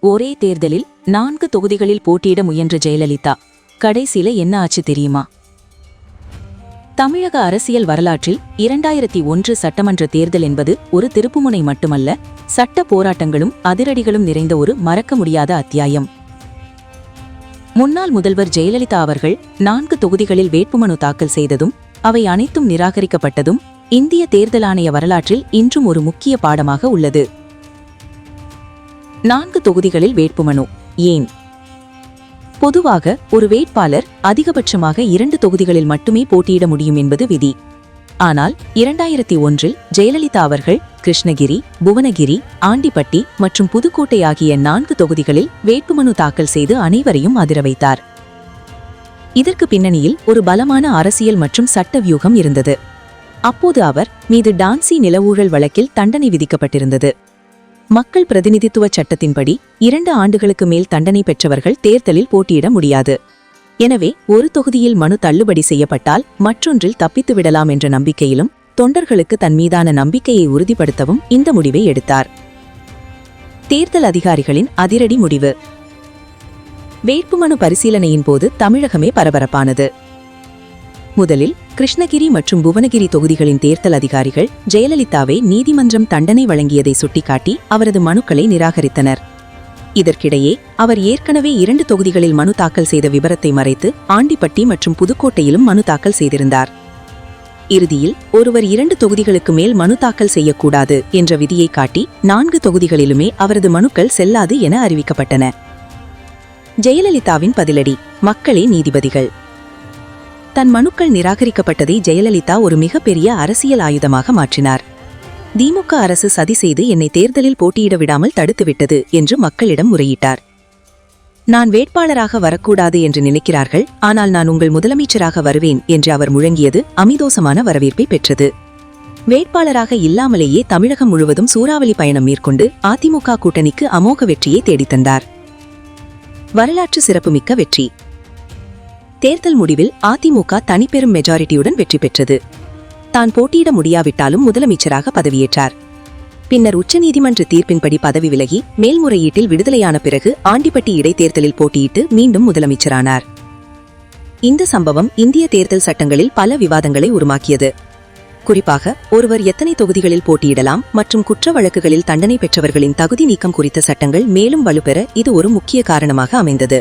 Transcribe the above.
ஒரே தேர்தலில் 4 தொகுதிகளில் போட்டியிட முயன்ற ஜெயலலிதா கடைசியில என்ன ஆச்சு தெரியுமா? தமிழக அரசியல் வரலாற்றில் 2001 சட்டமன்ற தேர்தல் என்பது ஒரு திருப்புமுனை மட்டுமல்ல, சட்ட போராட்டங்களும் அதிரடிகளும் நிறைந்த ஒரு மறக்க முடியாத அத்தியாயம். முன்னாள் முதல்வர் ஜெயலலிதா அவர்கள் 4 தொகுதிகளில் வேட்புமனு தாக்கல் செய்ததும் அவை அனைத்தும் நிராகரிக்கப்பட்டதும் இந்திய தேர்தல் ஆணைய வரலாற்றில் இன்றும் ஒரு முக்கிய பாடமாக உள்ளது. 4 தொகுதிகளில் வேட்புமனு ஏன்? பொதுவாக ஒரு வேட்பாளர் அதிகபட்சமாக 2 தொகுதிகளில் மட்டுமே போட்டியிட முடியும் என்பது விதி. ஆனால் 2001 ஜெயலலிதா அவர்கள் கிருஷ்ணகிரி, புவனகிரி, ஆண்டிப்பட்டி மற்றும் புதுக்கோட்டை ஆகிய 4 தொகுதிகளில் வேட்புமனு தாக்கல் செய்து அனைவரையும் அதிர வைத்தார். இதற்கு பின்னணியில் ஒரு பலமான அரசியல் மற்றும் சட்ட வியூகம் இருந்தது. அப்போது அவர் மீது டான்சி நில ஊழல் வழக்கில் தண்டனை விதிக்கப்பட்டிருந்தது. மக்கள் பிரதிநிதித்துவ சட்டத்தின்படி 2 ஆண்டுகளுக்கு மேல் தண்டனை பெற்றவர்கள் தேர்தலில் போட்டியிட முடியாது. எனவே ஒரு தொகுதியில் மனு தள்ளுபடி செய்யப்பட்டால் மற்றொன்றில் தப்பித்து விடலாம் என்ற நம்பிக்கையிலும் தொண்டர்களுக்கு தன் மீதான நம்பிக்கையை உறுதிப்படுத்தவும் இந்த முடிவை எடுத்தார். தேர்தல் அதிகாரிகளின் அதிரடி முடிவு. வேட்புமனு பரிசீலனையின் போது தமிழகமே பரபரப்பானது. முதலில் கிருஷ்ணகிரி மற்றும் புவனகிரி தொகுதிகளின் தேர்தல் அதிகாரிகள் ஜெயலலிதாவை நீதிமன்றம் தண்டனை வழங்கியதை சுட்டிக்காட்டி அவரது மனுக்களை நிராகரித்தனர். இதற்கிடையே அவர் ஏற்கனவே 2 தொகுதிகளில் மனு தாக்கல் செய்த விபரத்தை மறைத்து ஆண்டிப்பட்டி மற்றும் புதுக்கோட்டையிலும் மனு தாக்கல் செய்திருந்தார். இறுதியில் ஒருவர் 2 தொகுதிகளுக்கு மேல் மனு தாக்கல் செய்யக்கூடாது என்ற விதியை காட்டி 4 தொகுதிகளிலுமே அவரது மனுக்கள் செல்லாது என அறிவிக்கப்பட்டன. ஜெயலலிதாவின் பதிலடி. மக்களே நீதிபதிகள். தன் மனுக்கள் நிராகரிக்கப்பட்டதை ஜெயலலிதா ஒரு மிகப்பெரிய அரசியல் ஆயுதமாக மாற்றினார். திமுக அரசு சதி செய்து என்னை தேர்தலில் போட்டியிட விடாமல் தடுத்துவிட்டது என்று மக்களிடம் முறையிட்டார். நான் வேட்பாளராக வரக்கூடாது என்று நினைக்கிறார்கள், ஆனால் நான் உங்கள் முதலமைச்சராக வருவேன் என்று அவர் முழங்கியது அமிதோசமான வரவேற்பை பெற்றது. வேட்பாளராக இல்லாமலேயே தமிழகம் முழுவதும் சூறாவளி பயணம் மேற்கொண்டு அதிமுக கூட்டணிக்கு அமோக வெற்றியை தேடித்தந்தார். வரலாற்று சிறப்புமிக்க வெற்றி. தேர்தல் முடிவில் அதிமுக தனிப்பெரும் மெஜாரிட்டியுடன் வெற்றி பெற்றது. தான் போட்டியிட முடியாவிட்டாலும் முதலமைச்சராக பதவியேற்றார். பின்னர் உச்சநீதிமன்ற தீர்ப்பின்படி பதவி விலகி மேல்முறையீட்டில் விடுதலையான பிறகு ஆண்டிப்பட்டி இடைத்தேர்தலில் போட்டியிட்டு மீண்டும் முதலமைச்சரானார். இந்த சம்பவம் இந்திய தேர்தல் சட்டங்களில் பல விவாதங்களை உருவாக்கியது. குறிப்பாக ஒருவர் எத்தனை தொகுதிகளில் போட்டியிடலாம் மற்றும் குற்ற வழக்குகளில் தண்டனை பெற்றவர்களின் தகுதி நீக்கம் குறித்த சட்டங்கள் மேலும் வலுப்பெற இது ஒரு முக்கிய காரணமாக அமைந்தது.